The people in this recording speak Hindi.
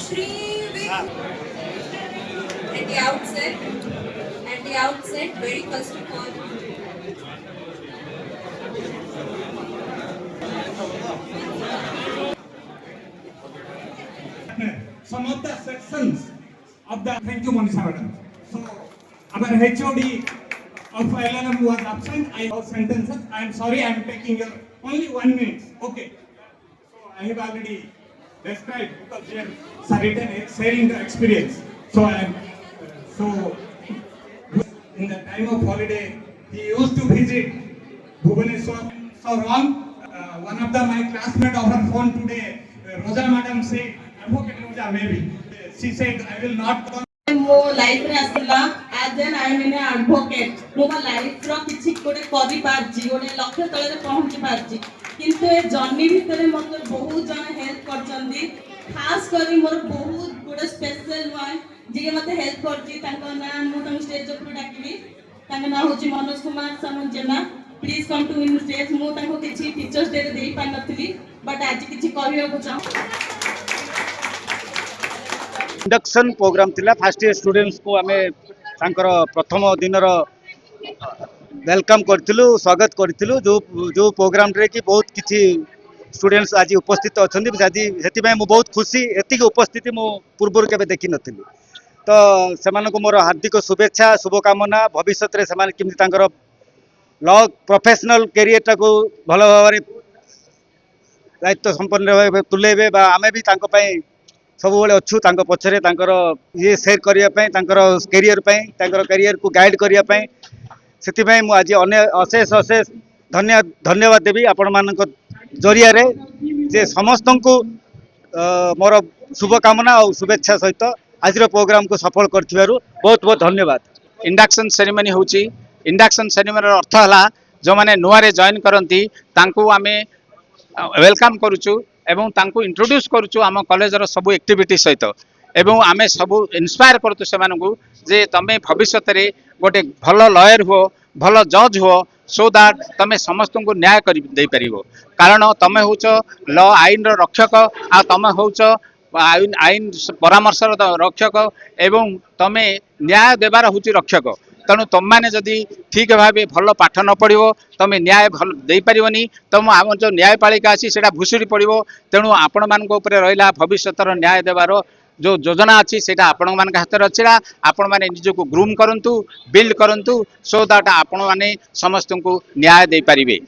Shri at the outset, very first of all, some of the sections of the thank you Monisha madam. So our HOD of LLM was absent. I have sentences. I am sorry, I am taking your only 1 minute. Okay. So I have already described because they are written sharing the experience. So I am so in the time of holiday he used to visit Bhubaneswar. So wrong. One of my classmates of her phone today, Roja madam said, Advocate Roja maybe. She said, I will not come. मो लाइफ रे आसला as an I am an advocate मो लाइफ रो किछि कोडे करि पारछि ओने लक्ष्य तळे रे पहुंची पारछि किंतु ए जर्नी भितरे मते बहुत जण हेल्प करछन्ती खास करी मोर बहुत गुड स्पेशल वन जे मते हेल्प करछि तांको नाम मु तंग स्टेज ऊपर डाकिबी तांको नाम होछि मनोज कुमार समंजना please come to in stage मु तांको किछि टीचर्स डे रे देई पाइ नथली बट आज किछि कहियो को चाहू इंडक्शन प्रोग्राम थिला फर्स्ट ईयर स्टूडेंट्स को आमे तांकर प्रथम दिन वेलकम करथिलु स्वागत करथिलु जो प्रोग्राम रे कि बहुत किछि स्टूडेंट्स आज उपस्थित अछन्ती आज हेति मैं बहुत खुशी एति उपस्थिति मो पूर्वर केबे देखि नथिलु तो सेमान को मोर हार्दिक शुभेच्छा शुभकामना भविष्य रे सेमान किमि तांकर लॉ प्रोफेशनल करियर टाको भलो भाबरे दायित्व संपन्न तुलेबे बा आमे भी तांको पई सब बेले अच्छु पछरे ये शेयर करियर को गाइड करने से आज अशेष अशेष धन्यवाद देवी आपण मान जरिया रे जे समस्त को मोर शुभकामना और शुभेच्छा सहित आज प्रोग्राम को सफल कर बहुत बहुत धन्यवाद। इंडक्शन सेरेमनी होची इंडक्शन सेरेमनी अर्थ है जो मैंने नुआ रे जॉइन करती आमे वेलकम करुचु एवं तांको इंट्रोड्यूस करुचु आम कॉलेज रो सब एक्टिविटी सहित एवं आमे सब इंस्पायर करतु से जे तमे भविष्य रे गोटे भल लॉयर हो भल जज हो सो दैट तमे समस्त को न्याय कर दे परिवो कारण तमे होच लॉ आईन रो रक्षक आ तमे होच आईन परामर्श रक्षक एवं तमे न्याय देवार होची रक्षक तेणु तुम मैंने जदि ठीक भाव भल पाठ न पढ़ो तुम न्याय भल दे पारनी तुम आम जो न्यायपालिका अच्छी से भूसुड़ी पड़ो तेणु आपण मान रहा भविष्य न्याय देवार जो योजना अच्छी से आपण मान हाथ में अच्छी आपण मैंने निजक ग्रूम करूँ बिल्ड करूँ सो दैट आपण मैंने समस्त को न्याय दे पारे।